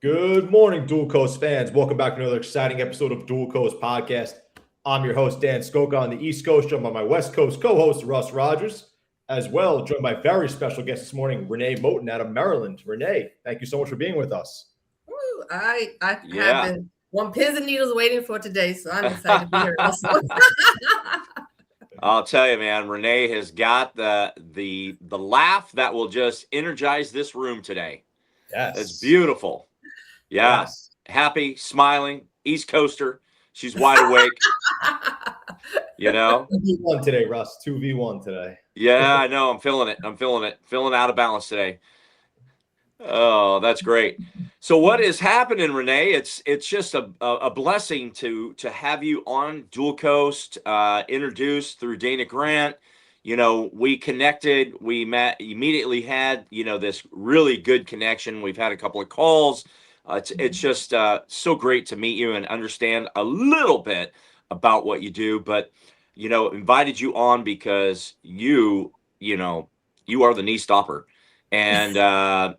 Good morning, Dual Coast fans. Welcome back to another exciting episode of Dual Coast Podcast. I'm your host, Dan Skoka on the East Coast, joined by my West Coast co-host, Russ Rogers, as well, joined by very special guest this morning, Renee Moten out of Maryland. Renee, thank you so much for being with us. Ooh, I have been on pins and needles waiting for today, so I'm excited to be here also. I'll tell you, man, Renee has got the laugh that will just energize this room today. Yes. It's beautiful. Yeah. Yes. Happy, smiling, East Coaster. She's wide awake. You know? 2v1 today, Russ. 2v1 today. Yeah, I know. I'm feeling it. Feeling out of balance today. Oh, that's great. So what is happening, Renee? It's just a blessing to have you on Dual Coast, introduced through Dana Grant. You know, we connected, we met, immediately had, this really good connection. We've had a couple of calls. It's just so great to meet you and understand a little bit about what you do. But, invited you on because you are the knee stopper. And,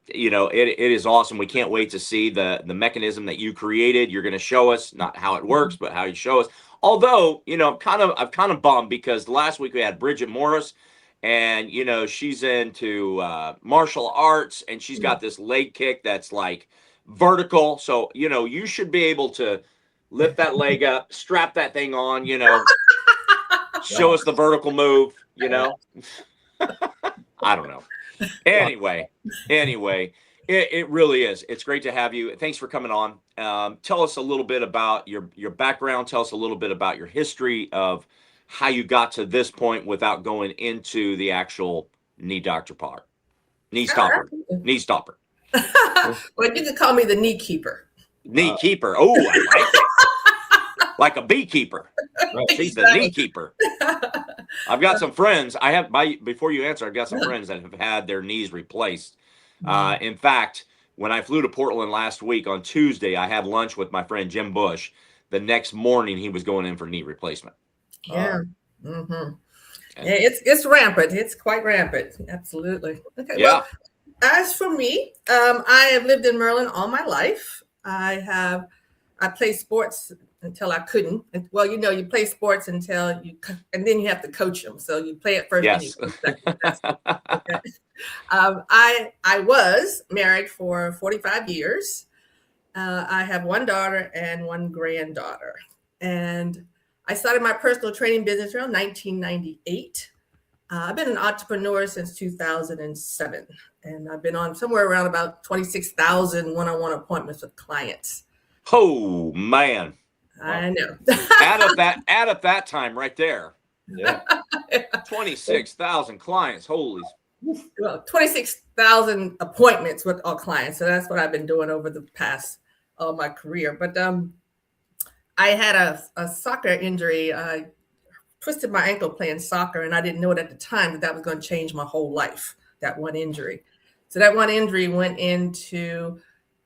it is awesome. We can't wait to see the mechanism that you created. You're going to show us not how it works, but how you show us. Although, I'm kind of bummed because last week we had Bridget Morris and, she's into martial arts and she's got this leg kick that's like vertical. So, you should be able to lift that leg up, strap that thing on, show us the vertical move, I don't know. Anyway, it really is. It's great to have you. Thanks for coming on. Tell us a little bit about your background. Tell us a little bit about your history of how you got to this point without going into the actual knee doctor part. Knee stopper. Well, you can call me the knee keeper. Knee keeper. Oh, I like it. Like a beekeeper. Right. She's the knee keeper. I've got some friends. Before you answer, I've got some friends that have had their knees replaced. In fact, when I flew to Portland last week on Tuesday, I had lunch with my friend Jim Bush. The next morning, he was going in for knee replacement. Yeah. Yeah, it's rampant. It's quite rampant. Absolutely. Okay. Yeah. Well, as for me, I have lived in Maryland all my life. I played sports until I couldn't. Well, you play sports and then you have to coach them. So you play it first. Yes. And you coach second. Okay. I was married for 45 years. I have one daughter and one granddaughter. And I started my personal training business around 1998. I've been an entrepreneur since 2007. And I've been on somewhere around about 26,000 one-on-one appointments with clients. Oh, man. I know. add up that time right there. Yeah. 26,000 clients. Holy. Well, 26,000 appointments with all clients. So that's what I've been doing over the past of my career. But I had a soccer injury. I twisted my ankle playing soccer, and I didn't know it at the time that was going to change my whole life, that one injury. So that one injury went into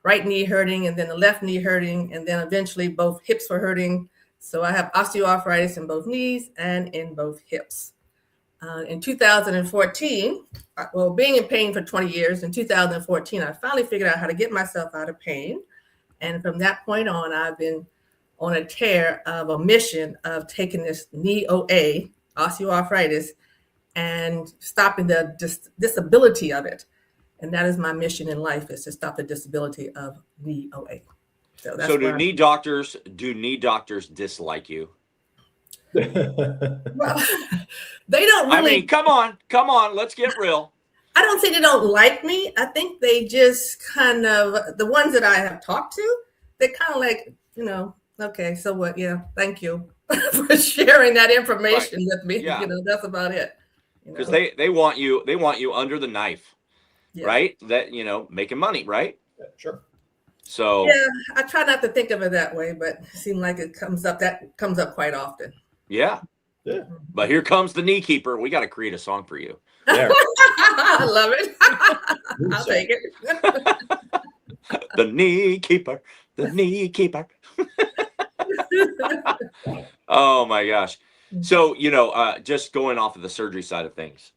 right knee hurting, and then the left knee hurting, and then eventually both hips were hurting. So I have osteoarthritis in both knees and in both hips. In 2014, being in pain for 20 years, in 2014, I finally figured out how to get myself out of pain. And from that point on, I've been on a tear of a mission of taking this knee OA, osteoarthritis, and stopping the disability of it. And that is my mission in life, is to stop the disability of knee OA. So do knee doctors dislike you? Well, they don't really. I mean, come on, let's get real. I don't say they don't like me. I think they just kind of, the ones that I have talked to, they kind of like, okay, so what? Yeah, thank you for sharing that information with me. Yeah. That's about it. Because they want you under the knife, right? That, making money, right? Yeah, sure. So yeah, I try not to think of it that way, but it seems like that comes up quite often. Yeah. But here comes the knee keeper. We got to create a song for you. Yeah. I love it. I'll take it. The knee keeper. Oh my gosh. So, just going off of the surgery side of things,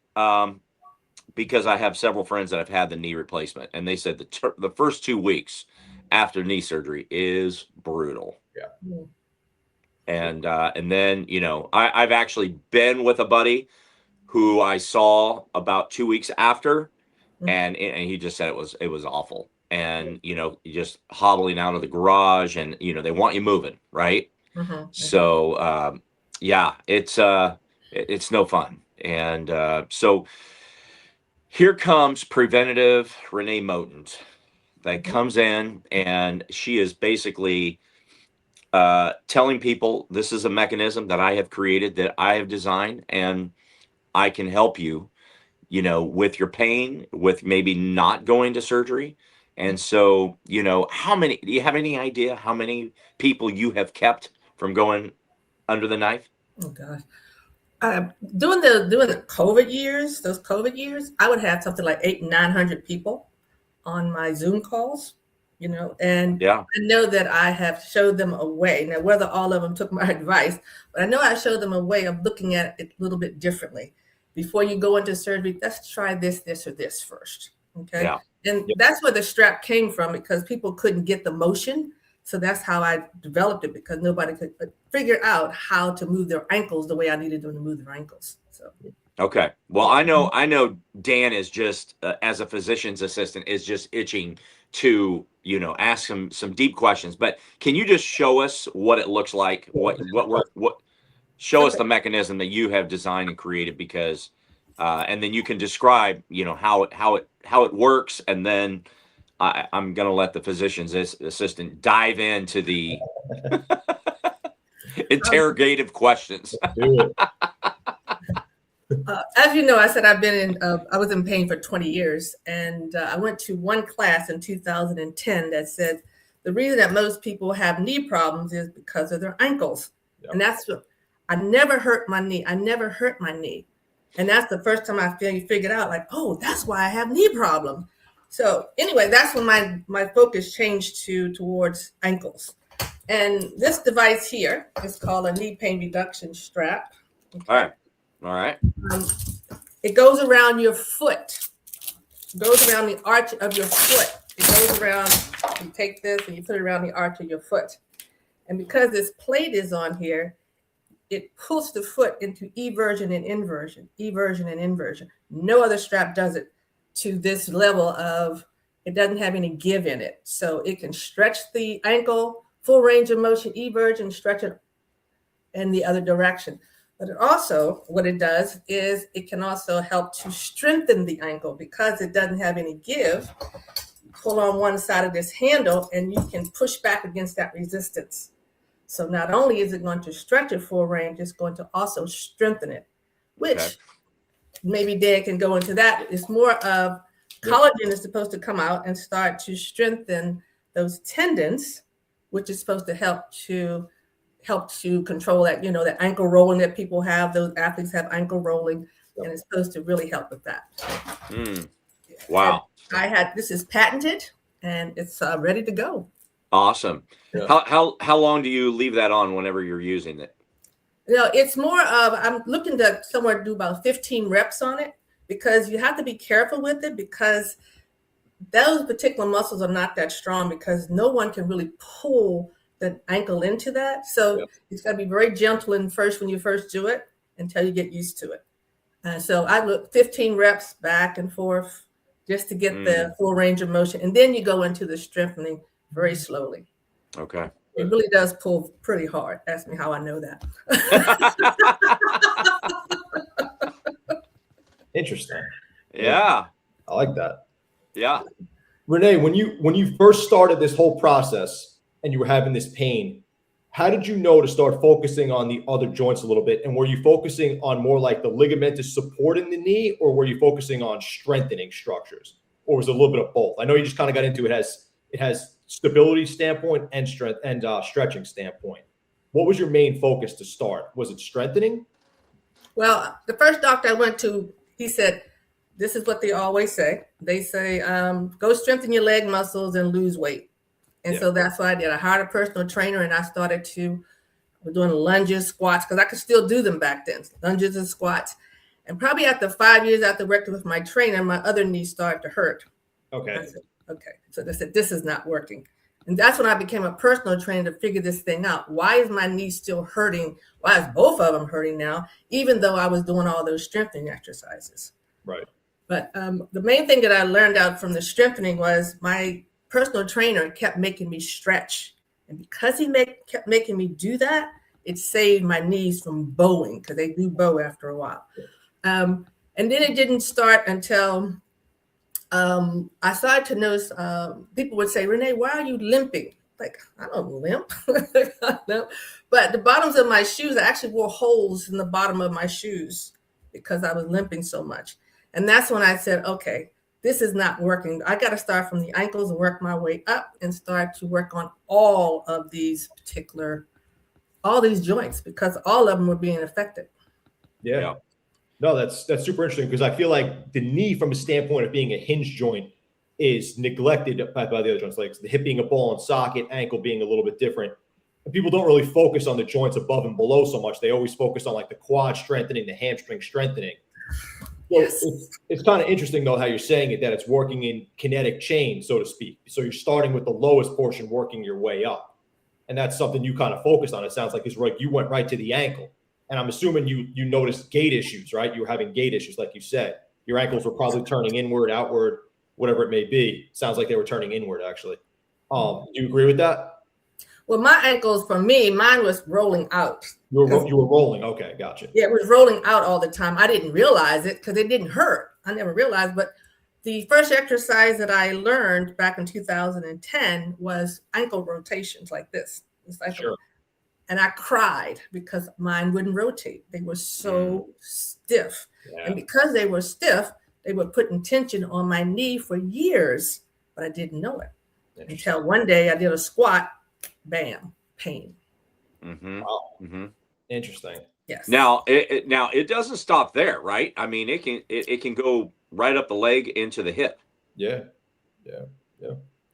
because I have several friends that have had the knee replacement, and they said the first 2 weeks after knee surgery is brutal. Yeah. And then, you know, I've actually been with a buddy who I saw about 2 weeks after, and he just said it was awful. And, you know, just hobbling out of the garage, and, you know, they want you moving, right? So, yeah, it's no fun. And so here comes preventative Renee Moten that comes in, and she is basically telling people this is a mechanism that I have created, that I have designed, and I can help you, you know, with your pain, with maybe not going to surgery. And so, you know, do you have any idea how many people you have kept from going under the knife? Oh gosh. During the COVID years, those COVID years, I would have something like 800-900 people on my Zoom calls, you know, and Yeah. I know that I have showed them a way. Now, whether all of them took my advice, but I know I showed them a way of looking at it a little bit differently. Before you go into surgery, let's try this, this, or this first. Okay. Yeah. And that's where the strap came from, because people couldn't get the motion. So that's how I developed it, because nobody could figure out how to move their ankles the way I needed them to move their ankles. So. Okay. Well, I know Dan is just, as a physician's assistant, is just itching to, you know, ask him some deep questions. But can you just show us what it looks like? Show us the mechanism that you have designed and created, because, and then you can describe, you know, how it works, and then I'm going to let the physician's assistant dive into the interrogative questions. Do it. As you know, I said I was in pain for 20 years, and I went to one class in 2010 that said the reason that most people have knee problems is because of their ankles. Yep. And that's what I never hurt my knee. I never hurt my knee. And that's the first time I figured out, like, oh, that's why I have knee problems. So anyway, that's when my focus changed towards ankles. And this device here is called a knee pain reduction strap. Okay. All right. It goes around your foot. It goes around the arch of your foot. It goes around, you take this and you put it around the arch of your foot. And because this plate is on here, it pulls the foot into eversion and inversion, eversion and inversion. No other strap does it to this level of, it doesn't have any give in it. So it can stretch the ankle, full range of motion, eversion, stretch it in the other direction. But it also, what it does is it can also help to strengthen the ankle, because it doesn't have any give. Pull on one side of this handle and you can push back against that resistance. So not only is it going to stretch it full range, it's going to also strengthen it, which maybe Dan can go into that. It's more of collagen is supposed to come out and start to strengthen those tendons, which is supposed to help to control that, you know, that ankle rolling that people have. Those athletes have ankle rolling, and it's supposed to really help with that. Wow. And this is patented, and it's ready to go. Awesome. Yeah. How long do you leave that on whenever you're using it? You know, it's more of, I'm looking to somewhere do about 15 reps on it, because you have to be careful with it, because those particular muscles are not that strong, because no one can really pull the ankle into that. So it's got to be very gentle when you first do it, until you get used to it. So I look 15 reps back and forth just to get the full range of motion. And then you go into the strengthening very slowly. Okay. It really does pull pretty hard. Ask me how I know that. Interesting. Yeah. I like that. Yeah. Renee, when you first started this whole process and you were having this pain, how did you know to start focusing on the other joints a little bit? And were you focusing on more like the ligamentous support in the knee, or were you focusing on strengthening structures, or was it a little bit of both? I know you just kind of got into it. It has stability standpoint and strength and stretching standpoint. What was your main focus to start? Was it strengthening? Well, the first doctor I went to, he said, this is what they always say. They say, go strengthen your leg muscles and lose weight. And so that's what I did. I hired a personal trainer, and I started doing lunges, squats, because I could still do them back then, lunges and squats. And probably after 5 years after working with my trainer, my other knee started to hurt. Okay. I said, okay. So they said, this is not working. And that's when I became a personal trainer to figure this thing out. Why is my knee still hurting? Why is both of them hurting now, even though I was doing all those strengthening exercises? Right. But the main thing that I learned out from the strengthening was my personal trainer kept making me stretch. And because he kept making me do that, it saved my knees from bowing, because they do bow after a while. And then it didn't start until I started to notice people would say, Renee, why are you limping? Like, I don't limp. But the bottoms of my shoes, I actually wore holes in the bottom of my shoes because I was limping so much. And that's when I said, okay, this is not working. I got to start from the ankles and work my way up and start to work on all of these joints, because all of them were being affected. Yeah. No, that's super interesting, because I feel like the knee, from a standpoint of being a hinge joint, is neglected by the other joints, like the hip being a ball and socket, ankle being a little bit different. And people don't really focus on the joints above and below so much. They always focus on like the quad strengthening, the hamstring strengthening. So Yes. it's kind of interesting, though, how you're saying it, that it's working in kinetic chain, so to speak. So you're starting with the lowest portion, working your way up. And that's something you kind of focused on. It sounds like you went right to the ankle. And I'm assuming you noticed gait issues, right? You were having gait issues, like you said. Your ankles were probably turning inward, outward, whatever it may be. Sounds like they were turning inward, actually. Do you agree with that? Well, my ankles, for me, mine was rolling out. You were rolling. Okay, gotcha. Yeah, it was rolling out all the time. I didn't realize it because it didn't hurt. I never realized. But the first exercise that I learned back in 2010 was ankle rotations like this. Sure. And I cried because mine wouldn't rotate. They were so stiff. Yeah. And because they were stiff, they were putting tension on my knee for years, but I didn't know it until one day I did a squat, bam, pain. Mm-hmm. Wow. Mm-hmm. Interesting. Yes. Now it doesn't stop there, right? I mean, it can go right up the leg into the hip. Yeah,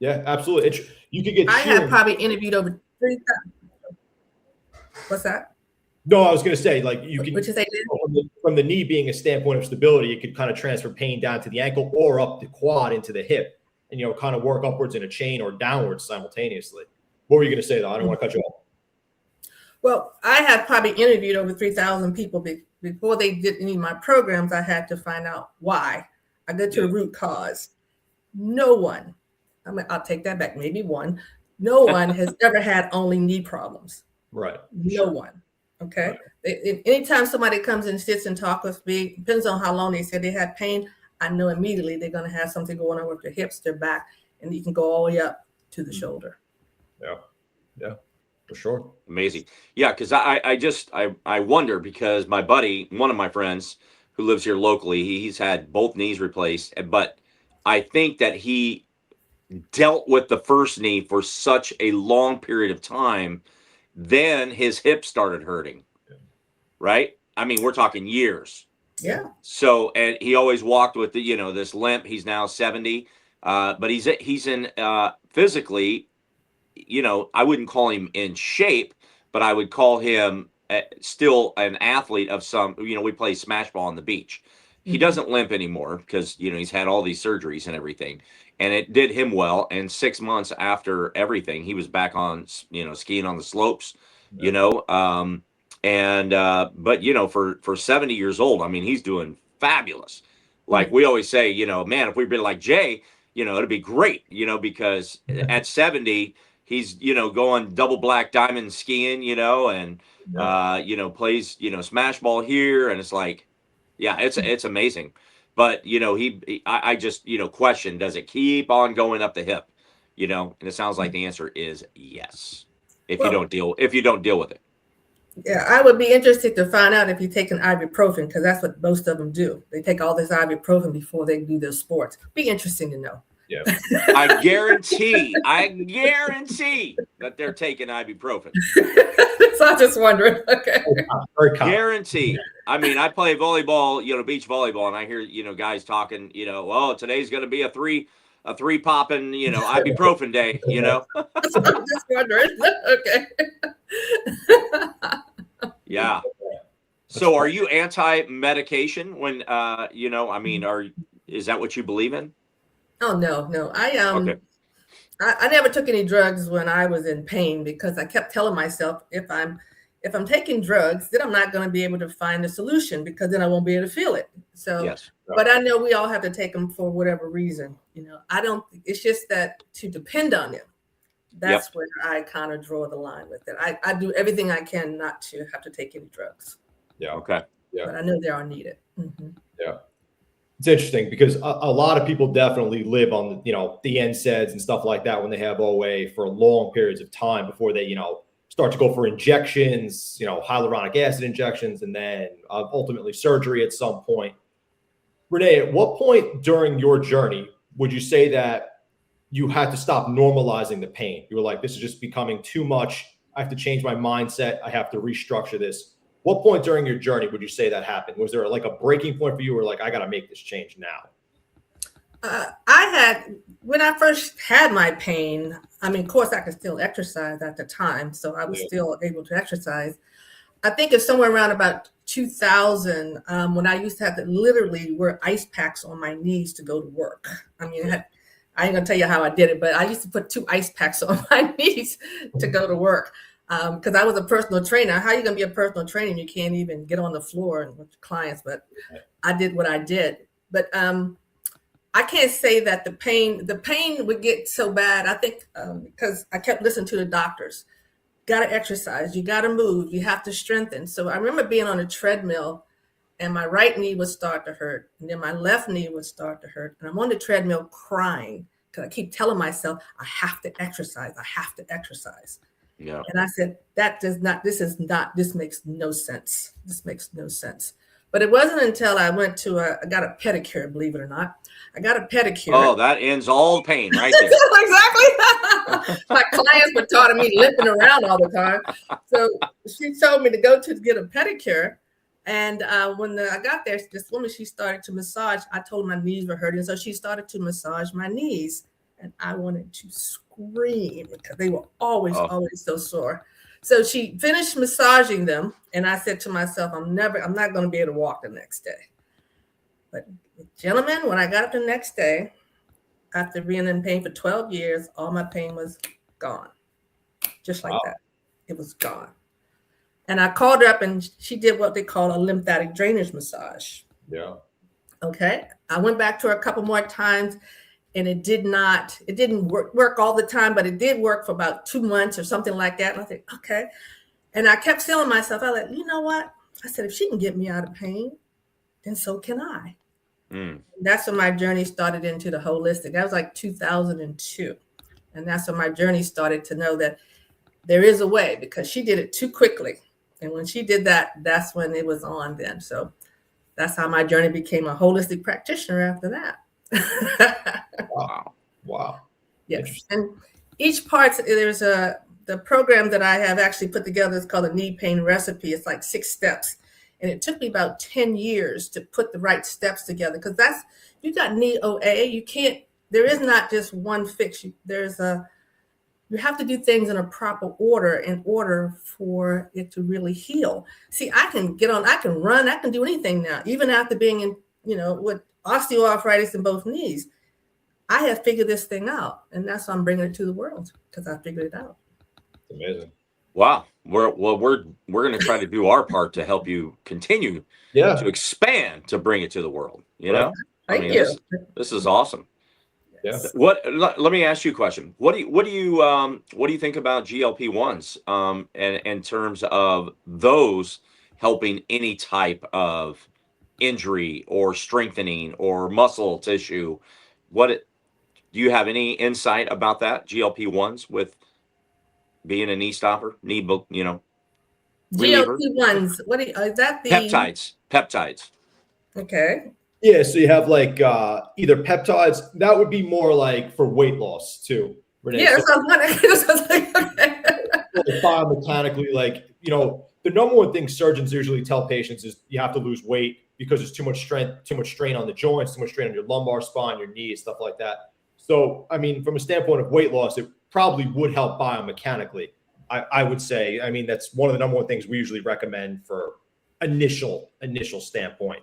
absolutely. You could get. I have probably interviewed over 3,000. What's that? No, I was going to say, like, you can, which is from the knee being a standpoint of stability, it could kind of transfer pain down to the ankle or up the quad into the hip, and kind of work upwards in a chain or downwards simultaneously. What were you going to say, though? I don't want to cut you off. Well, I have probably interviewed over 3,000 people before they did any of my programs. I had to find out why. I go to the root cause. No one, I'll take that back, maybe one. No one has ever had only knee problems. Right. No one. Okay. Right. Anytime somebody comes and sits and talks with me, depends on how long they said they had pain, I know immediately they're going to have something going on with their hips, their back, and you can go all the way up to the shoulder. Yeah, for sure. Amazing. Yeah, because I wonder, because my buddy, one of my friends who lives here locally, he's had both knees replaced, but I think that he dealt with the first knee for such a long period of time, then his hip started hurting. Right? I mean, we're talking years. Yeah. So, and he always walked with this limp. He's now 70, but he's in physically, I wouldn't call him in shape, but I would call him still an athlete of some. We play smash ball on the beach. He doesn't limp anymore because he's had all these surgeries and everything, and it did him well. And 6 months after everything, he was back on skiing on the slopes. But for 70 years old, I mean, he's doing fabulous. Like we always say, man, if we'd been like Jay, it'd be great, because at 70, he's, going double black diamond skiing, and, plays, smash ball here. And it's like, yeah, it's amazing. But, I just, question, does it keep on going up the hip? And it sounds like the answer is yes. If you don't deal with it. Yeah, I would be interested to find out if you take an ibuprofen, because that's what most of them do. They take all this ibuprofen before they do their sports. Be interesting to know. Yeah. I guarantee that they're taking ibuprofen. So I'm just wondering. Okay. Guarantee. I mean, I play volleyball, beach volleyball, and I hear, guys talking, well, today's going to be a three popping, ibuprofen day, I'm just wondering. Okay. Yeah. So are you anti-medication when, is that what you believe in? Oh, no. I Okay. I never took any drugs when I was in pain because I kept telling myself if I'm taking drugs, then I'm not going to be able to find a solution because then I won't be able to feel it. So, Yes. but I know we all have to take them for whatever reason. I don't. It's just that to depend on them. That's where I kind of draw the line with it. I do everything I can not to have to take any drugs. Yeah. Okay. Yeah. But I know they are needed. Mm-hmm. Yeah. It's interesting because a lot of people definitely live on, the NSAIDs and stuff like that when they have OA for long periods of time before they, start to go for injections, hyaluronic acid injections, and then ultimately surgery at some point. Renee, at what point during your journey would you say that you had to stop normalizing the pain? You were like, this is just becoming too much. I have to change my mindset. I have to restructure this. What point during your journey would you say that happened? Was there like a breaking point for you, or like, I got to make this change now? When I first had my pain, I mean, of course, I could still exercise at the time. So I was still able to exercise. I think it's somewhere around about 2000 when I used to have to literally wear ice packs on my knees to go to work. I mean, I ain't gonna tell you how I did it, but I used to put 2 ice packs on my knees to go to work because I was a personal trainer. How are you gonna be a personal trainer and you can't even get on the floor with your clients? But I did what I did. But I can't say that the pain would get so bad. I think because I kept listening to the doctors. Got to exercise. You got to move. You have to strengthen. So I remember being on a treadmill and my right knee would start to hurt. And then my left knee would start to hurt. And I'm on the treadmill crying because I keep telling myself, I have to exercise. I have to exercise. Yeah. And I said, this makes no sense. This makes no sense. But it wasn't until I went to I got a pedicure, believe it or not. I got a pedicure. Oh, that ends all pain right there. Exactly. My clients were tired of me limping around all the time. So she told me to go to get a pedicure. And when I got there, this woman, she started to massage. I told her my knees were hurting. So she started to massage my knees. And I wanted to scream because they were always so sore. So she finished massaging them. And I said to myself, I'm not going to be able to walk the next day. But gentlemen, when I got up the next day, after being in pain for 12 years, all my pain was gone. Just like that. It was gone. And I called her up and she did what they call a lymphatic drainage massage. Yeah. Okay. I went back to her a couple more times and it didn't work all the time, but it did work for about 2 months or something like that. And I said, okay. And I kept telling myself, I like, you know what? I said, if she can get me out of pain, then so can I. That's when my journey started into the holistic. That was like 2002. And that's when my journey started to know that there is a way because she did it too quickly. And when she did that, that's when it was on then. So that's how my journey became a holistic practitioner after that. Wow. Yes. And each part, the program that I have actually put together is called a knee pain recipe. It's like 6 steps. And it took me about 10 years to put the right steps together because you got knee OA. There is not just one fix. You have to do things in a proper order in order for it to really heal. See, I can run, I can do anything now, even after being in, with osteoarthritis in both knees. I have figured this thing out, and that's why I'm bringing it to the world because I figured it out. Amazing. Wow. We're going to try to do our part to help you continue to expand, to bring it to the world. Thank you. This is awesome. Yeah. Let me ask you a question. What do you think about GLP-1s and in terms of those helping any type of injury or strengthening or muscle tissue? Do you have any insight about that? GLP-1s with being a knee stopper, reliever? GLP-1s. Is that the Peptides. Okay. Yeah, so you have like either peptides. That would be more like for weight loss too, Renee. Yeah, so okay. Biomechanically, the number one thing surgeons usually tell patients is you have to lose weight because there's too much strength, too much strain on the joints, too much strain on your lumbar spine, your knees, stuff like that. So, I mean, from a standpoint of weight loss, it probably would help biomechanically. I would say. I mean, that's one of the number one things we usually recommend for initial standpoint.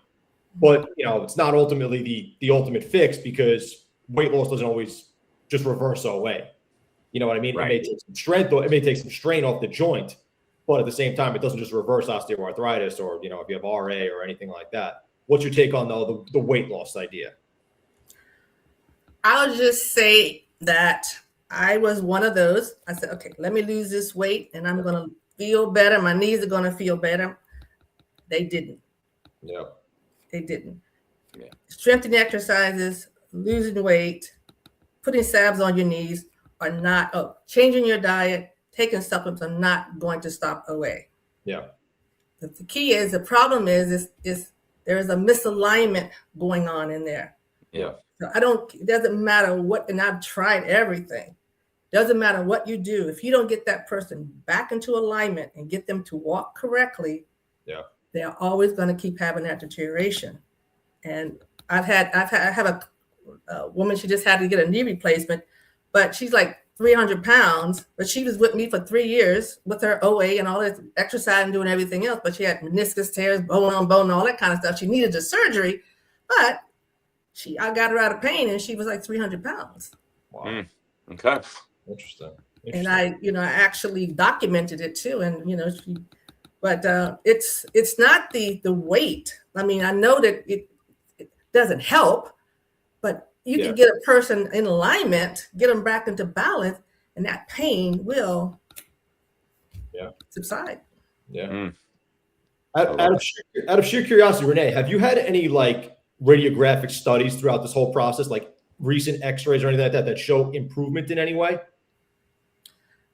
But, it's not ultimately the ultimate fix because weight loss doesn't always just reverse away. You know what I mean? Right. It may take some strength, or it may take some strain off the joint, but at the same time, it doesn't just reverse osteoarthritis, or if you have RA or anything like that. What's your take on the weight loss idea? I'll just say that I was one of those. I said, okay, let me lose this weight and I'm going to feel better. My knees are going to feel better. They didn't. Yeah. They didn't. Yeah. Strengthening exercises, losing weight, putting salves on your knees are not, changing your diet, taking supplements are not going to stop OA. Yeah. The key is, the problem is there is a misalignment going on in there. Yeah. So it doesn't matter what, and I've tried everything. Doesn't matter what you do. If you don't get that person back into alignment and get them to walk correctly, they're always going to keep having that deterioration. And I have a woman, she just had to get a knee replacement, but she's like 300 pounds, but she was with me for 3 years with her OA and all this exercise and doing everything else. But she had meniscus tears, bone on bone, all that kind of stuff. She needed the surgery, but I got her out of pain and she was like 300 pounds. Wow. Okay. Interesting. And I actually documented it too. And, it's not the weight. I mean, I know that it doesn't help, but you can get a person in alignment, get them back into balance, and that pain will subside. Yeah. Out of sheer curiosity, Renee, have you had any radiographic studies throughout this whole process, like recent x-rays or anything like that show improvement in any way?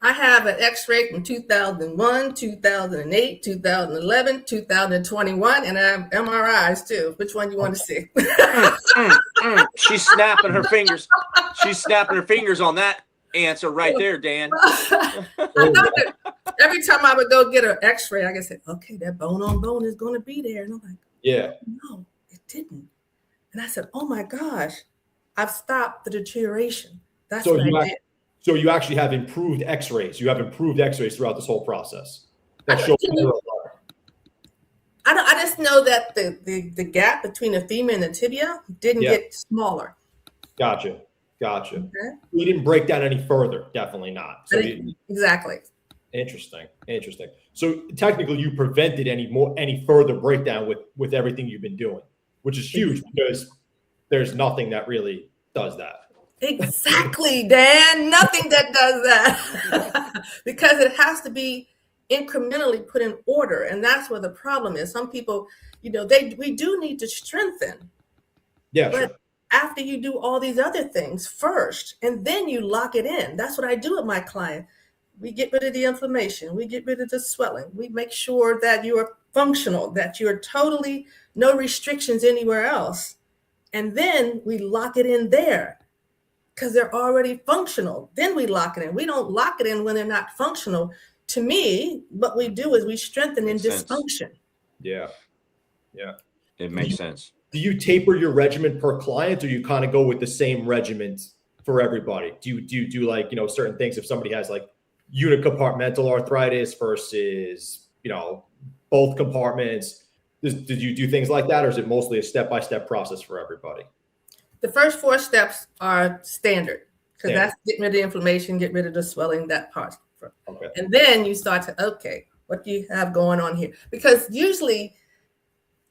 I have an x-ray from 2001, 2008, 2011, 2021, and I have MRIs too. Which one you want to see? She's snapping her fingers. She's snapping her fingers on that answer right there, Dan. I know that every time I would go get an x-ray, I could say, okay, that bone on bone is going to be there. And I'm like, no, it didn't. And I said, oh my gosh, I've stopped the deterioration. That's what I did. So you actually have improved x-rays. You have improved x-rays throughout this whole process. That shows I just know that the gap between the femur and the tibia didn't get smaller. Gotcha. Okay. You didn't break down any further. Definitely not. So exactly. Interesting. So technically, you prevented any further breakdown with everything you've been doing, which is huge because there's nothing that really does that. Exactly, Dan. Nothing that does that because it has to be incrementally put in order, and that's where the problem is. Some people, we do need to strengthen. Yeah, but sure. After you do all these other things first, and then you lock it in. That's what I do with my client. We get rid of the inflammation. We get rid of the swelling. We make sure that you are functional, that you're totally no restrictions anywhere else, and then we lock it in there. Because they're already functional. Then we lock it in. We don't lock it in when they're not functional. To me, what we do is we strengthen in dysfunction. Yeah. It makes sense. Do you taper your regimen per client, or you kind of go with the same regimen for everybody? Do you do certain things if somebody has unicompartmental arthritis versus both compartments? Did you do things like that, or is it mostly a step-by-step process for everybody? The first 4 steps are standard because that's getting rid of the inflammation, get rid of the swelling, that part. Okay. And then you start to, what do you have going on here? Because usually,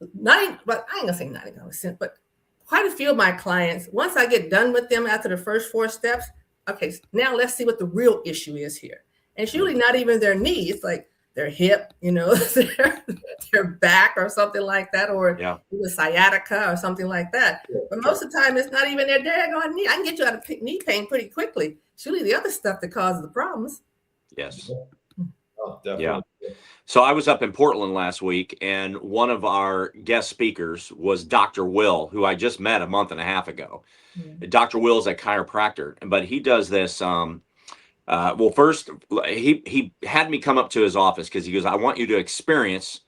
I ain't gonna say 99%, but quite a few of my clients, once I get done with them after the first 4 steps, okay, now let's see what the real issue is here. And it's usually not even their knee, it's like their hip, their back or something like that, or the sciatica or something like that. But most of the time, it's not even their daggone knee. I can get you out of knee pain pretty quickly. It's usually the other stuff that causes the problems. Yes. Oh, definitely. Yeah. So I was up in Portland last week, and one of our guest speakers was Dr. Will, who I just met a month and a half ago. Dr. Will is a chiropractor, but he does this. First, he had me come up to his office because he goes, I want you to experience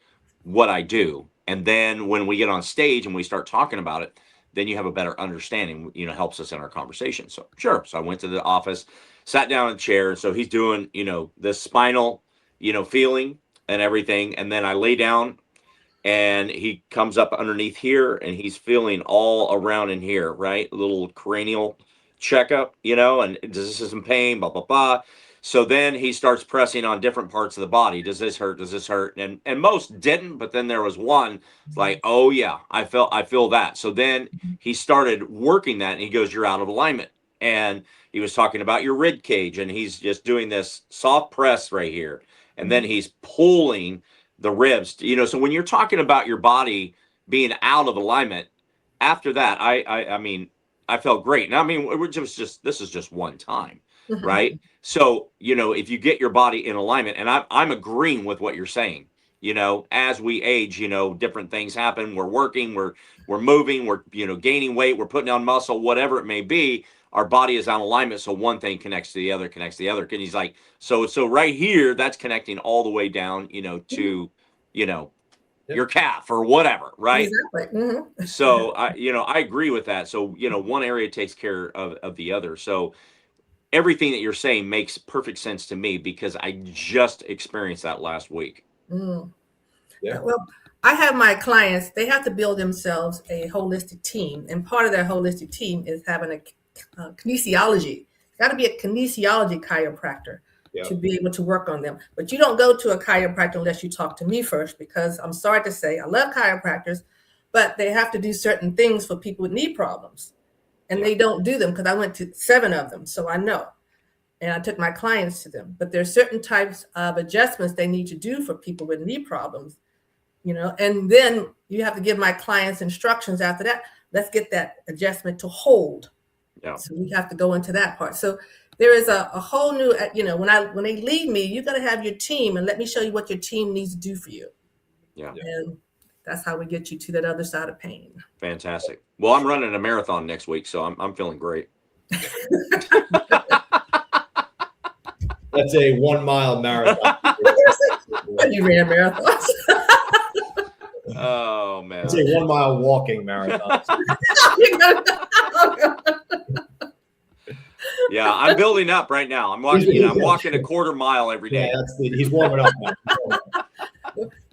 what I do. And then when we get on stage and we start talking about it, then you have a better understanding, helps us in our conversation. So sure. So I went to the office, sat down in a chair. So he's doing, the spinal, feeling and everything. And then I lay down and he comes up underneath here and he's feeling all around in here, right? A little cranial checkup, and does this is in pain, blah, blah, blah. So then he starts pressing on different parts of the body. Does this hurt? Does this hurt? And most didn't, but then there was one. It's like, oh yeah, I feel that. So then he started working that, and he goes, you're out of alignment. And he was talking about your rib cage, and he's just doing this soft press right here, and then he's pulling the ribs. So when you're talking about your body being out of alignment, after that, I mean, I felt great. And I mean, this is just one time, right? So, if you get your body in alignment, and I'm agreeing with what you're saying, as we age, different things happen. We're working, we're moving, we're, gaining weight, we're putting on muscle, whatever it may be. Our body is on alignment. So one thing connects to the other, And he's like, so right here, that's connecting all the way down, to, your calf or whatever. Right. Exactly. So I agree with that. So, one area takes care of the other. So everything that you're saying makes perfect sense to me, because I just experienced that last week. Yeah. Well, I have my clients, they have to build themselves a holistic team. And part of their holistic team is having a kinesiology. It's got to be a kinesiology chiropractor to be able to work on them. But you don't go to a chiropractor unless you talk to me first, because I'm sorry to say, I love chiropractors, but they have to do certain things for people with knee problems. And they don't do them, because I went to 7 of them. So I know. And I took my clients to them. But there's certain types of adjustments they need to do for people with knee problems, and then you have to give my clients instructions after that. Let's get that adjustment to hold. Yeah. So we have to go into that part. So there is a whole new, when they leave me, you got to have your team, and let me show you what your team needs to do for you. Yeah. And that's how we get you to that other side of pain. Fantastic. Well, I'm running a marathon next week, so I'm feeling great. That's a 1 mile marathon. You ran marathons. Oh man. It's a 1 mile walking marathon. Yeah, I'm building up right now. I'm walking. I'm walking a quarter mile every day. Yeah, he's warming up now.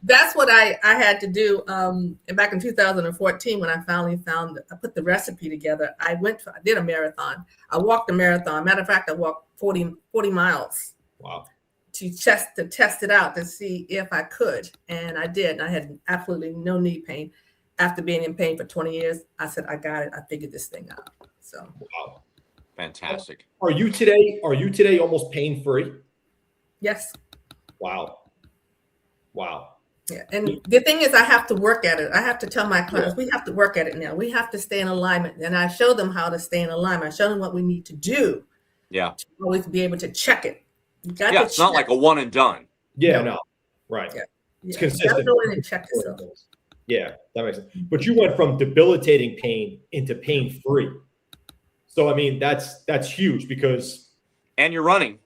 That's what I had to do back in 2014 when I finally I put the recipe together. I did a marathon. I walked a marathon. Matter of fact, I walked 40 miles. Wow. To test it out to see if I could. And I did. And I had absolutely no knee pain. After being in pain for 20 years, I said, I got it. I figured this thing out. So wow. Fantastic. Are you today almost pain-free? Yes. Wow. Yeah. And the thing is, I have to work at it. I have to tell my clients, we have to work at it now. We have to stay in alignment. And I show them how to stay in alignment. I show them what we need to do. Yeah. To always be able to check it. It's not like a one and done. Yeah, no. Right. Yeah. It's consistent. Go in and check yourself. Yeah, that makes sense. But you went from debilitating pain into pain-free. So I mean, that's huge, because and you're running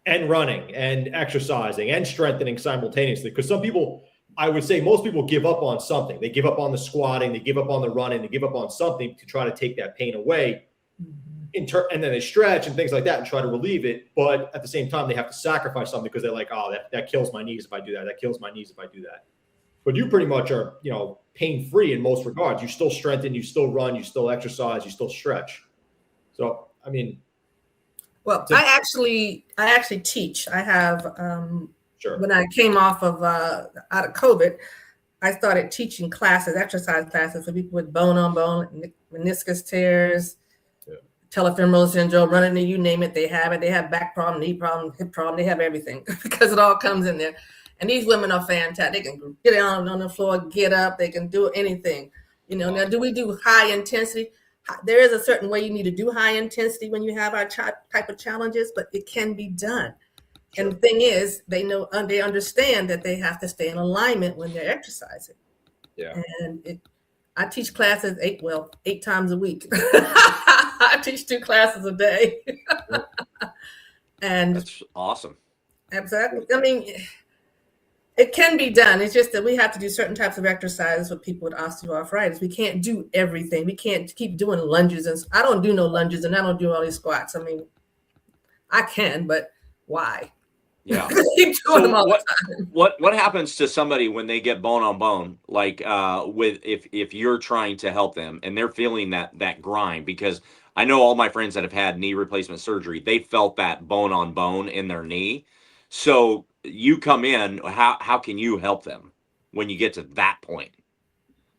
and exercising and strengthening simultaneously. Because some people, I would say most people, give up on something. They give up on the squatting, they give up on the running, they give up on something to try to take that pain away. And then they stretch and things like that and try to relieve it. But at the same time, they have to sacrifice something, because they're like, oh, that kills my knees if I do that. That kills my knees if I do that. But you pretty much are, pain-free in most regards. You still strengthen, you still run, you still exercise, you still stretch. So, I mean. Well, I actually teach. I have, sure. When I came off of out of COVID, I started teaching classes, exercise classes for people with bone-on-bone, meniscus tears, telefemoral syndrome, running knee, you name it, they have it. They have back problem, knee problem, hip problem. They have everything because it all comes in there. And these women are fantastic. They can get down on the floor, get up. They can do anything. Now, do we do high intensity? There is a certain way you need to do high intensity when you have our type of challenges, but it can be done. Sure. And the thing is, they understand that they have to stay in alignment when they're exercising. Yeah. And I teach classes 8 times a week. I teach 2 classes a day. And that's awesome. Exactly. I mean, it can be done. It's just that we have to do certain types of exercises for people with osteoarthritis. We can't do everything. We can't keep doing lunges. And I don't do no lunges, and I don't do all these squats. I mean, I can, but why? Yeah. Keep doing them all the time. What happens to somebody when they get bone on bone? Like if you're trying to help them and they're feeling that grind, because I know all my friends that have had knee replacement surgery, they felt that bone on bone in their knee. So you come in, how can you help them when you get to that point?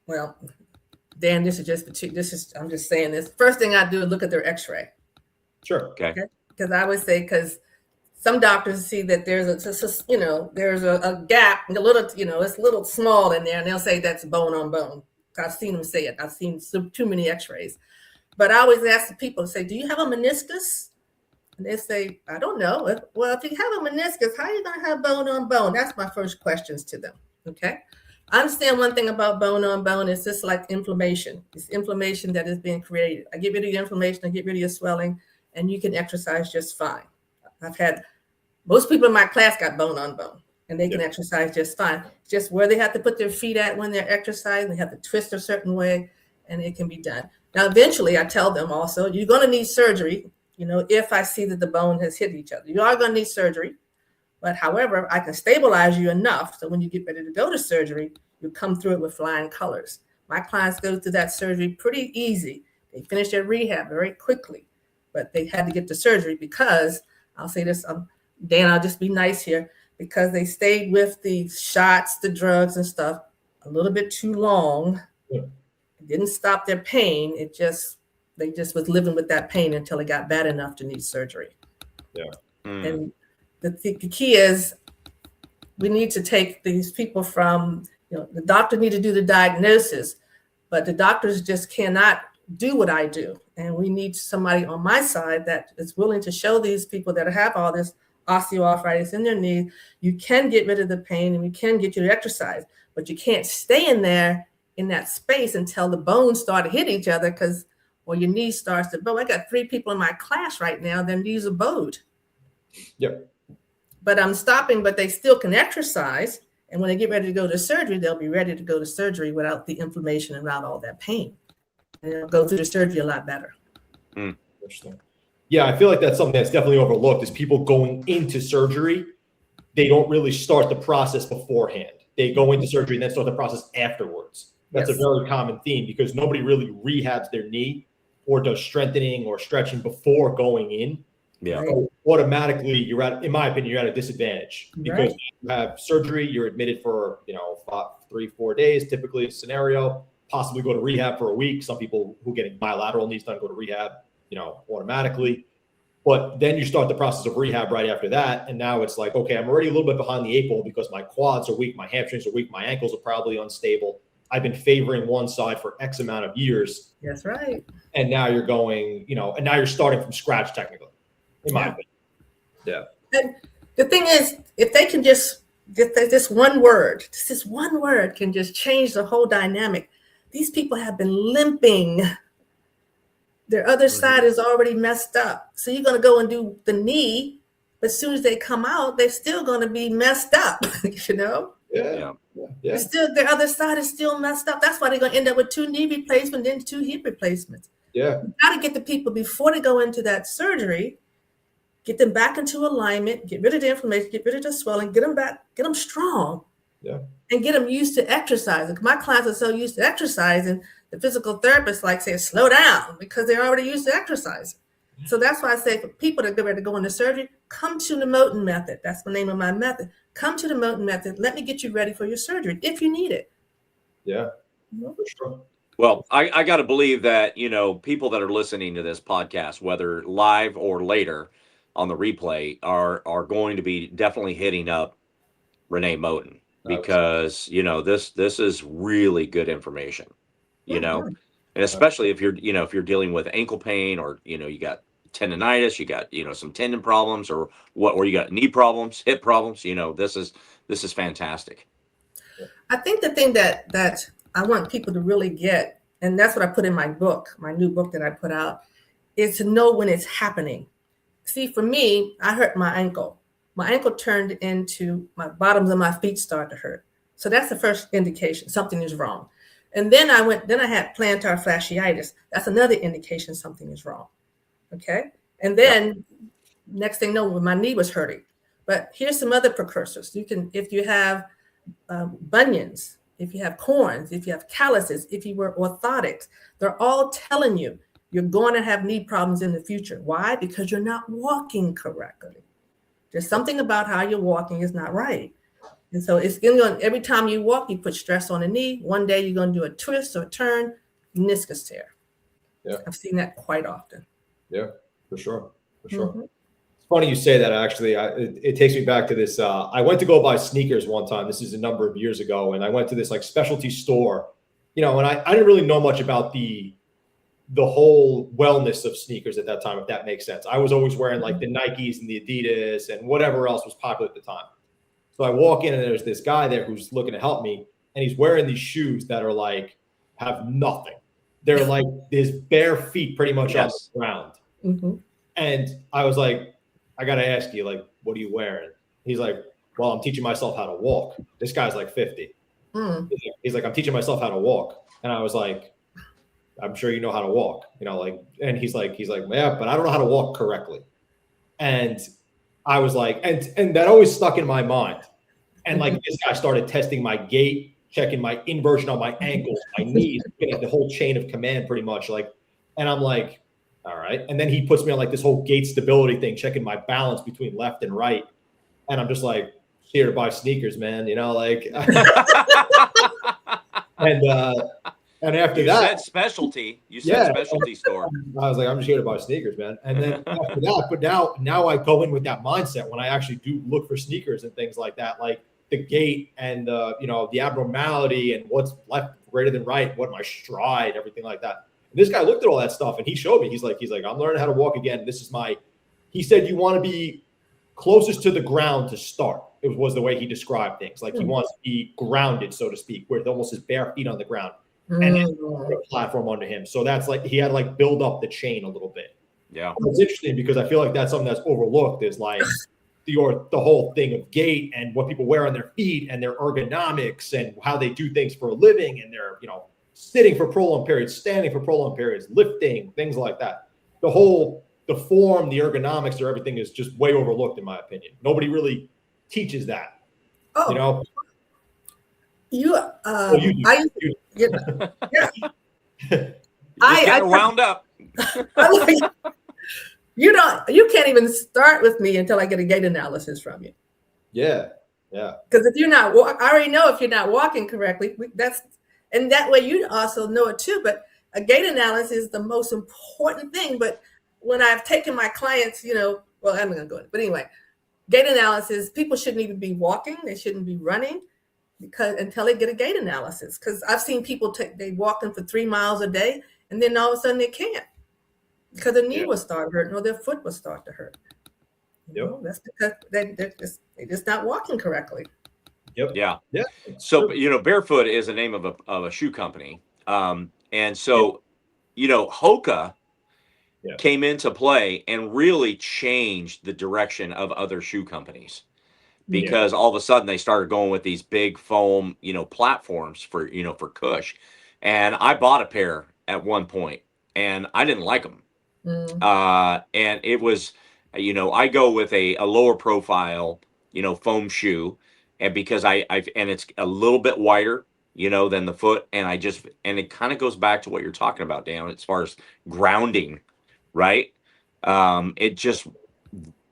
Well, Dan, I'm just saying this. First thing I do is look at their x-ray. Sure. Okay. Because I would say, because some doctors see that there's a gap, a little, it's a little small in there, and they'll say that's bone on bone. I've seen them say it. I've seen too many x-rays. But I always ask the people, say, do you have a meniscus? And they say, I don't know. Well, if you have a meniscus, how are you going to have bone on bone? That's my first questions to them. Okay. I understand one thing about bone on bone is just like inflammation. It's inflammation that is being created. I get rid of your inflammation, I get rid of your swelling, and you can exercise just fine. I've had most people in my class got bone on bone, and they can exercise just fine. It's just where they have to put their feet at when they're exercising. They have to twist a certain way, and it can be done. Now, eventually, I tell them also, you're going to need surgery, if I see that the bone has hit each other. You are going to need surgery. But however, I can stabilize you enough so when you get ready to go to surgery, you come through it with flying colors. My clients go through that surgery pretty easy. They finish their rehab very quickly, but they had to get to surgery because, I'll say this, Dan, I'll just be nice here, because they stayed with the shots, the drugs and stuff a little bit too long. Yeah. It didn't stop their pain. They just was living with that pain until it got bad enough to need surgery. Yeah. And the key is we need to take these people from, the doctor need to do the diagnosis, but the doctors just cannot do what I do. And we need somebody on my side that is willing to show these people that have all this osteoarthritis in their knee, you can get rid of the pain and we can get you to exercise, but you can't stay in there in that space until the bones start to hit each other, or your knee starts to bow. I got 3 people in my class right now, their knees are bowed. Yep. But I'm stopping, but they still can exercise. And when they get ready to go to surgery, they'll be ready to go to surgery without the inflammation around all that pain. And they'll go through the surgery a lot better. Interesting. Yeah, I feel like that's something that's definitely overlooked is people going into surgery. They don't really start the process beforehand. They go into surgery and then start the process afterwards. That's a very common theme because nobody really rehabs their knee or does strengthening or stretching before going in. Yeah. So automatically, in my opinion, you're at a disadvantage because you have surgery, you're admitted for 3-4 days, typically a scenario, possibly go to rehab for a week. Some people who getting bilateral knees done go to rehab, automatically. But then you start the process of rehab right after that. And now it's like, okay, I'm already a little bit behind the 8 ball because my quads are weak, my hamstrings are weak, my ankles are probably unstable. I've been favoring one side for X amount of years. That's right. And now you're going, and now you're starting from scratch technically, in my opinion. Yeah. And the thing is, if they can just get this one word can just change the whole dynamic. These people have been limping. Their other side is already messed up. So you're going to go and do the knee, but as soon as they come out, they're still going to be messed up, Yeah. Still, their other side is still messed up. That's why they're going to end up with 2 knee replacements, then 2 hip replacements. Yeah. You got to get the people before they go into that surgery, get them back into alignment, get rid of the inflammation, get rid of the swelling, get them back, get them strong, and get them used to exercising. My clients are so used to exercising, the physical therapists say, slow down, because they're already used to exercising. So that's why I say for people that get ready to go into surgery, come to the Moten method. That's the name of my method. Come to the Moten method. Let me get you ready for your surgery if you need it. Yeah, for sure. Well, I got to believe that, people that are listening to this podcast, whether live or later on the replay, are going to be definitely hitting up Renee Moten because, this is really good information, and especially if you're dealing with ankle pain or, you got tendonitis, you got, some tendon problems or you got knee problems, hip problems, this is fantastic. I think the thing that I want people to really get, and that's what I put in my book, my new book that I put out, is to know when it's happening. See, for me, I hurt my ankle. My ankle turned into my bottoms of my feet started to hurt. So that's the first indication something is wrong. And then I had plantar fasciitis. That's another indication something is wrong. Okay. And then next thing you know, my knee was hurting. But here's some other precursors. If you have bunions, if you have corns, if you have calluses, if you were orthotics, they're all telling you you're going to have knee problems in the future. Why? Because you're not walking correctly. There's something about how you're walking is not right. And so it's going to, every time you walk, you put stress on the knee. One day you're going to do a twist or a turn, meniscus tear. Yeah. I've seen that quite often. Yeah, for sure. For sure. Mm-hmm. It's funny you say that, actually. It takes me back to this. I went to go buy sneakers one time. This is a number of years ago. And I went to this like specialty store, and I didn't really know much about the whole wellness of sneakers at that time, if that makes sense. I was always wearing like the Nikes and the Adidas and whatever else was popular at the time. So I walk in and there's this guy there who's looking to help me, and he's wearing these shoes that are like, have nothing. They're like his bare feet pretty much on the ground. Mm-hmm. And I was like, I got to ask you, like, what are you wearing? He's like, well, I'm teaching myself how to walk. This guy's like 50. Mm. He's like, I'm teaching myself how to walk. And I was like, I'm sure you know how to walk, and he's like, yeah, but I don't know how to walk correctly. And I was like, and that always stuck in my mind. And like, this guy started testing my gait, checking my inversion on my ankles, my knees, the whole chain of command pretty much. And I'm like, all right. And then he puts me on like this whole gait stability thing, checking my balance between left and right. And I'm just like, here to buy sneakers, man, and after that, said specialty. You said specialty store. I was like, I'm just here to buy sneakers, man. And then after that, but now I go in with that mindset when I actually do look for sneakers and things like that, like the gait and the abnormality and what's left greater than right, what my stride, everything like that. And this guy looked at all that stuff and he showed me. He's like, I'm learning how to walk again. This is he said, you want to be closest to the ground to start. It was the way he described things. Like he wants to be grounded, so to speak, where almost his bare feet on the ground. And then put a platform under him. So that's like, he had to like build up the chain a little bit. Yeah. It's interesting because I feel like that's something that's overlooked, is like the whole thing of gait and what people wear on their feet and their ergonomics and how they do things for a living, and they're, sitting for prolonged periods, standing for prolonged periods, lifting, things like that. The form, the ergonomics, or everything is just way overlooked in my opinion. Nobody really teaches that. Oh. You I wound up. You can't even start with me until I get a gait analysis from you. Yeah. Because if you're not, I already know if you're not walking correctly. And that way you also know it too. But a gait analysis is the most important thing. But when I've taken my clients, I'm not going to go into it. But anyway, gait analysis, people shouldn't even be walking. They shouldn't be running. Until they get a gait analysis, because I've seen people they walking for 3 miles a day, and then all of a sudden they can't because their knee will start hurting or their foot will start to hurt. That's because they're just not walking correctly. Yep. Yeah. So Barefoot is the name of a shoe company, and so Hoka came into play and really changed the direction of other shoe companies. Because all of a sudden they started going with these big foam, platforms for cush. And I bought a pair at one point and I didn't like them. And it was, I go with a lower profile, foam shoe, and because and it's a little bit wider, than the foot. And it kind of goes back to what you're talking about, Dan, as far as grounding, right?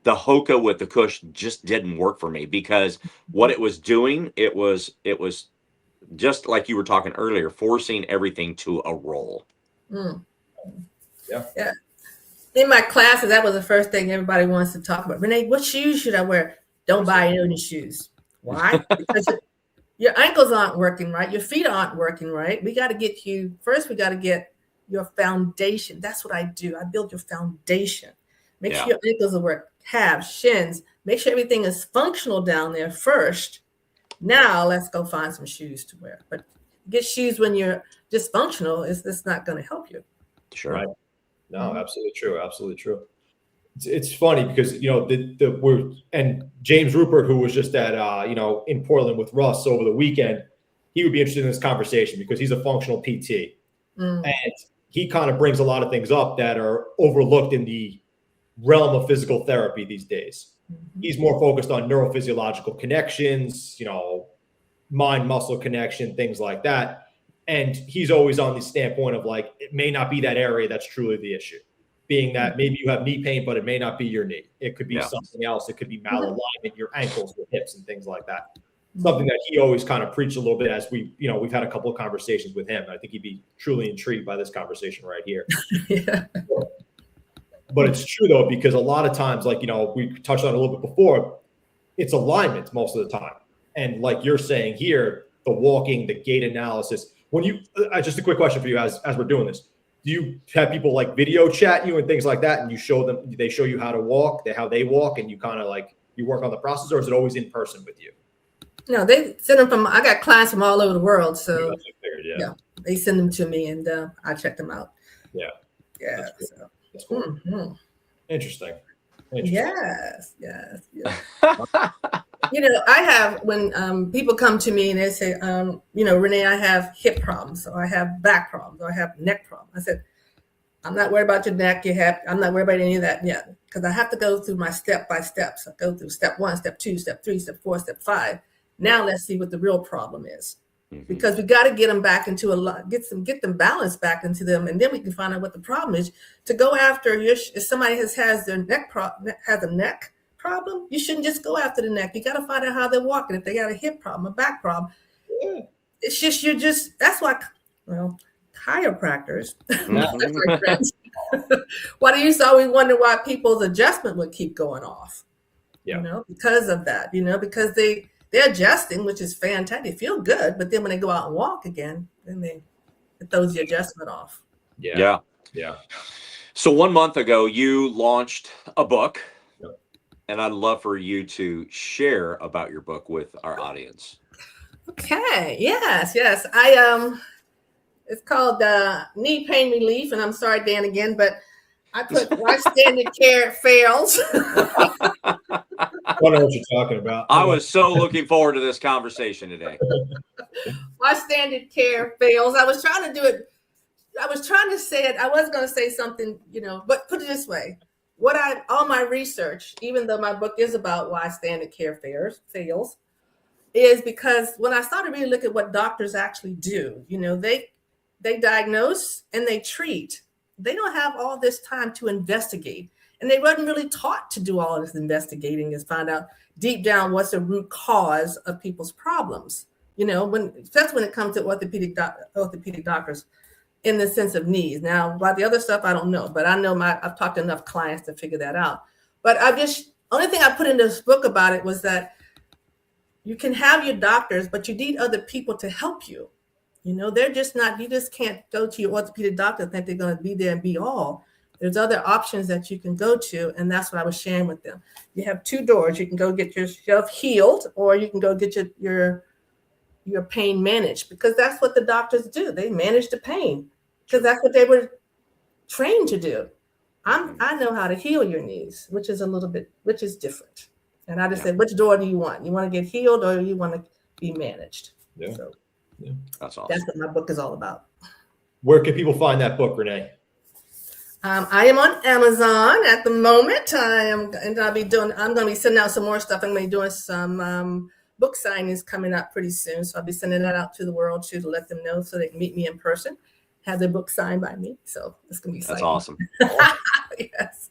The Hoka with the cush just didn't work for me, because what it was doing, it was just like you were talking earlier, forcing everything to a roll. Yeah. In my classes, that was the first thing everybody wants to talk about. Renee, what shoes should I wear? Don't buy any shoes. Why? Because your ankles aren't working right. Your feet aren't working right. We got to get your foundation. That's what I do. I build your foundation. Make sure your ankles will work. Calves, shins, make sure everything is functional down there first. Now let's go find some shoes to wear. But get shoes when you're dysfunctional, it's not going to help you. Sure. Right. No, absolutely true. Absolutely true. It's funny because and James Rupert, who was just at in Portland with Russ over the weekend, he would be interested in this conversation because he's a functional PT, and he kind of brings a lot of things up that are overlooked in the realm of physical therapy these days. He's more focused on neurophysiological connections, mind muscle connection, things like that. And he's always on the standpoint of like, it may not be that area that's truly the issue, being that maybe you have knee pain, but it may not be your knee. It could be something else. It could be malalignment, your ankles, your hips, and things like that. Something that he always kind of preached a little bit as we've had a couple of conversations with him. I think he'd be truly intrigued by this conversation right here. Yeah. But it's true though, because a lot of times, like, we touched on a little bit before, it's alignment most of the time. And like you're saying here, the walking, the gait analysis, when you, just a quick question for you as we're doing this, do you have people like video chat you and things like that? And they show you how to walk, how they walk, and you kind of like, you work on the process, or is it always in person with you? No, they send them I got clients from all over the world. So yeah, they send them to me and I check them out. Yeah. Yeah. That's cool. Mm-hmm. Interesting. Yes. I have, when people come to me and they say, Renee, I have hip problems, or I have back problems, or I have neck problems. I said, I'm not worried about your neck. I'm not worried about any of that yet, because I have to go through my step by steps. I go through step 1, step 2, step 3, step 4, step 5. Now let's see what the real problem is, because we got to get them back into get them balanced back into them, and then we can find out what the problem is. To go after if somebody has their neck has a neck problem, you shouldn't just go after the neck. You got to find out how they're walking. If they got a hip problem, a back problem, it's just that's why chiropractors. My friends. Why do you always wonder why people's adjustment would keep going off? Yeah. Because of that. Because they're adjusting, which is fantastic. They feel good, but then when they go out and walk again, then it throws the adjustment off. Yeah. So 1 month ago, you launched a book, and I'd love for you to share about your book with our audience. Okay. Yes. It's called Knee Pain Relief, and I'm sorry, Dan, again, but I put why standard care fails. I don't know what you're talking about. I was so looking forward to this conversation today. Why standard care fails. I was trying to do it. I was trying to say it. I was going to say something, but put it this way. All my research, even though my book is about why standard care fails, is because when I started really looking at what doctors actually do, they diagnose and they treat. They don't have all this time to investigate. And they wasn't really taught to do all of this investigating, is find out deep down what's the root cause of people's problems. That's when it comes to orthopedic doctors in the sense of knees. Now, about the other stuff, I don't know, but I know I've talked to enough clients to figure that out. But only thing I put in this book about it was that you can have your doctors, but you need other people to help you. They're just not, you just can't go to your orthopedic doctor and think they're going to be there and be all. There's other options that you can go to, and that's what I was sharing with them. You have 2 doors. You can go get yourself healed, or you can go get your pain managed, because that's what the doctors do. They manage the pain because that's what they were trained to do. I know how to heal your knees, which is different. And I just said, which door do you want? You want to get healed, or you want to be managed? Yeah. So that's awesome. That's what my book is all about. Where can people find that book, Renee? I am on Amazon at the moment. I'm going to be sending out some more stuff. I'm going to be doing some book signings coming up pretty soon. So I'll be sending that out to the world too, to let them know so they can meet me in person, have their book signed by me. So it's going to be exciting. That's awesome. Yes.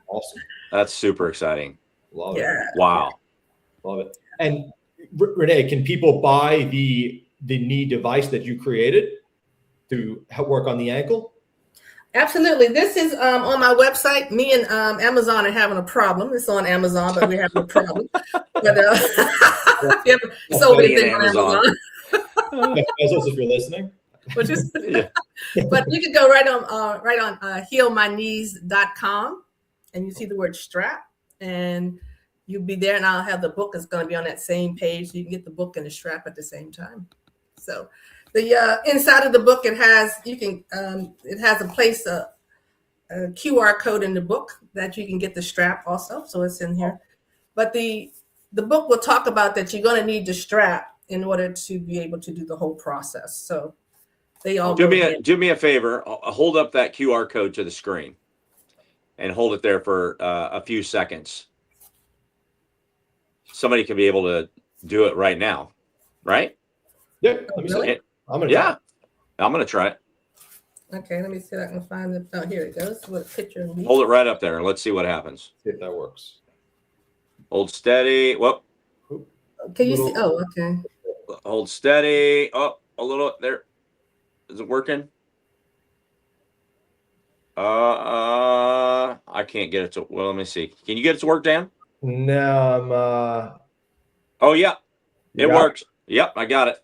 Awesome. That's super exciting. Love it. Wow. Love it. And Renee, can people buy the knee device that you created to help work on the ankle? Absolutely. This is on my website. Me and Amazon are having a problem. It's on Amazon, but we're having a problem. But sold anything on Amazon. If you're listening. But you can go right on healmyknees.com, and you see the word strap, and you'll be there, and I'll have the book. It's going to be on that same page. So you can get the book and the strap at the same time. So the inside of the book, it has a place, a QR code in the book that you can get the strap also. So it's in here. But the book will talk about that you're going to need the strap in order to be able to do the whole process. So they all do me a favor. Hold up that QR code to the screen and hold it there for a few seconds. Somebody can be able to do it right now, right? Yeah. Let me see it. I'm going to try it. Okay, let me see if I can find it. Oh, here it goes. What a picture of me. Hold it right up there. Let's see what happens. See if that works. Hold steady. Well, Can you see? Oh, okay. hold steady. Oh, a little there. Is it working? I can't get it to. Well, let me see. Can you get it to work, Dan? No, Oh yeah, it worked. Yep, I got it.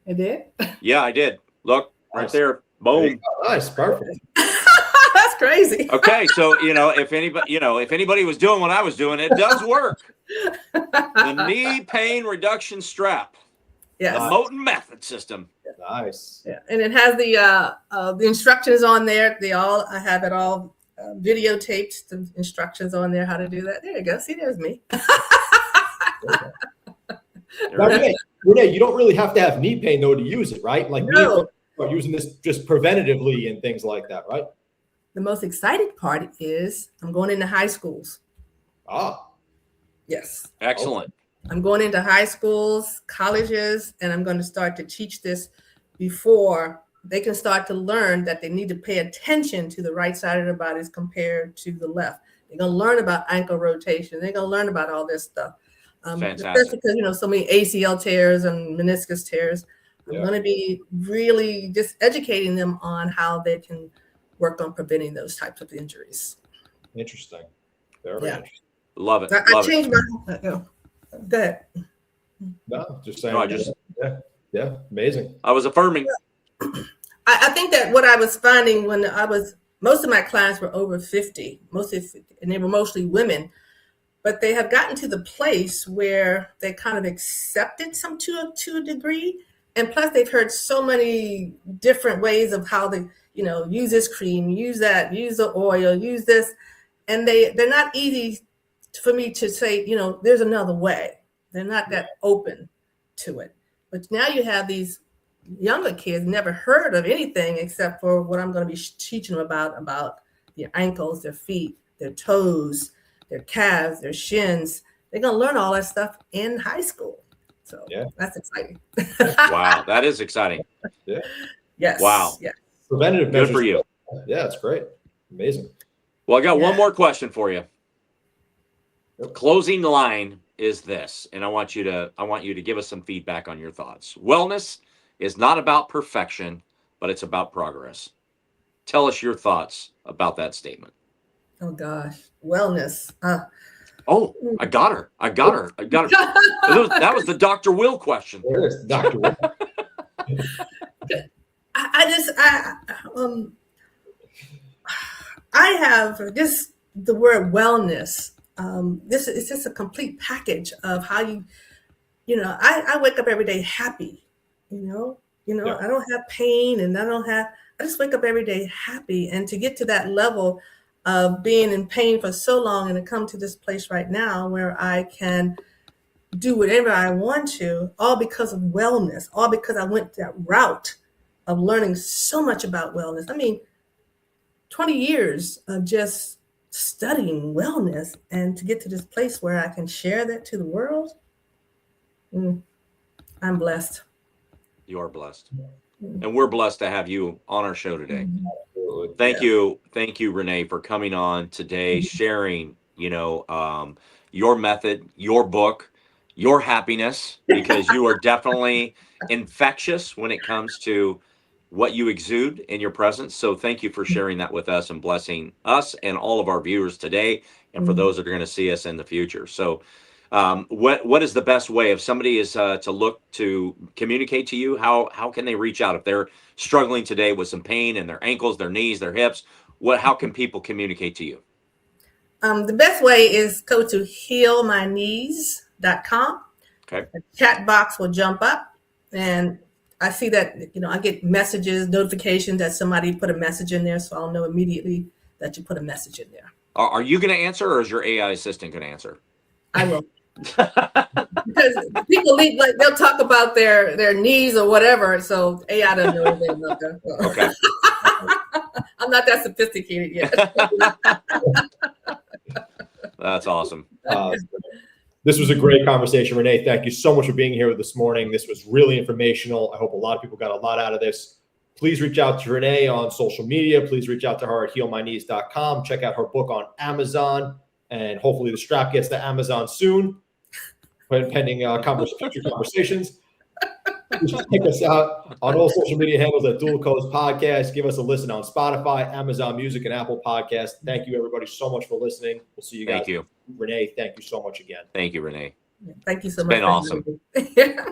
It did. Yeah, I did. Look right Nice. there. Boom. Nice, perfect. That's crazy. Okay, so if anybody was doing what I was doing, it does work. The knee pain reduction strap. Yes. The Moten method system. Nice. Yeah, and it has the instructions on there. I have it all videotaped. The instructions on there how to do that. There you go. See, there's me. Now, Renee, you don't really have to have knee pain though to use it, right? Like No. are using this just preventatively and things like that, right? The most exciting part is I'm going into high schools. Ah, Yes. Excellent. I'm going into high schools, colleges, and I'm going to start to teach this before they can start to learn that they need to pay attention to the right side of their bodies compared to the left. They're going to learn about ankle rotation. They're going to learn about all this stuff. Fantastic. Especially because, so many ACL tears and meniscus tears. I'm going to be really just educating them on how they can work on preventing those types of injuries. interesting. Very interesting. Love it. I changed my. Go ahead. No, just saying. No, yeah, amazing. I was affirming. I think that what I was finding when most of my clients were over 50, and they were mostly women, but they have gotten to the place where they kind of accepted some to a degree. And plus they've heard so many different ways of how they, use this cream, use that, use the oil, use this. And they're not easy for me to say, there's another way. They're not that open to it. But now you have these younger kids never heard of anything except for what I'm going to be teaching them about their ankles, their feet, their toes, their calves, their shins. They're going to learn all that stuff in high school. So that's exciting. Wow, that is exciting. Yeah. Yes. Wow. Yeah. Preventative Good measures. for you. Yeah, it's great. Amazing. Well, I got one more question for you. Yep. Closing line is this, and I want you to give us some feedback on your thoughts. Wellness is not about perfection, but it's about progress. Tell us your thoughts about that statement. Oh gosh, wellness. Oh, I got her. That was the Dr. Will question. There it is, Dr. Will. I have just the word wellness. This is just a complete package of how I wake up every day happy, I don't have pain and I just wake up every day happy. And to get to that level of being in pain for so long and to come to this place right now where I can do whatever I want to, all because of wellness, all because I went that route of learning so much about wellness. I mean, 20 years of just studying wellness, and to get to this place where I can share that to the world, I'm blessed. You are blessed. And we're blessed to have you on our show today. Absolutely. Thank you, Renee, for coming on today, sharing, your method, your book, your happiness, because you are definitely infectious when it comes to what you exude in your presence. So thank you for sharing that with us and blessing us and all of our viewers today, and for those that are going to see us in the future. So what is the best way if somebody is to look to communicate to you? How can they reach out if they're struggling today with some pain in their ankles, their knees, their hips? How can people communicate to you? The best way is go to healmyknees.com. Okay. A chat box will jump up, and I see that, I get messages, notifications that somebody put a message in there, so I'll know immediately that you put a message in there. Are you going to answer, or is your AI assistant going to answer? I will. Because people they'll talk about their knees or whatever, so AI doesn't know anything about that. So. Okay. I'm not that sophisticated yet. That's awesome. This was a great conversation, Renee. Thank you so much for being here this morning. This was really informational. I hope a lot of people got a lot out of this. Please reach out to Renee on social media. Please reach out to her at healmyknees.com. Check out her book on Amazon, and hopefully the strap gets to Amazon soon, pending future conversations. Check us out on all social media handles at Dual Coast Podcast. Give us a listen on Spotify, Amazon Music, and Apple Podcasts. Thank you, everybody, so much for listening. We'll see you guys. Thank you. Renee, thank you so much again. Thank you, Renee. Thank you so It's much. been awesome. Yeah.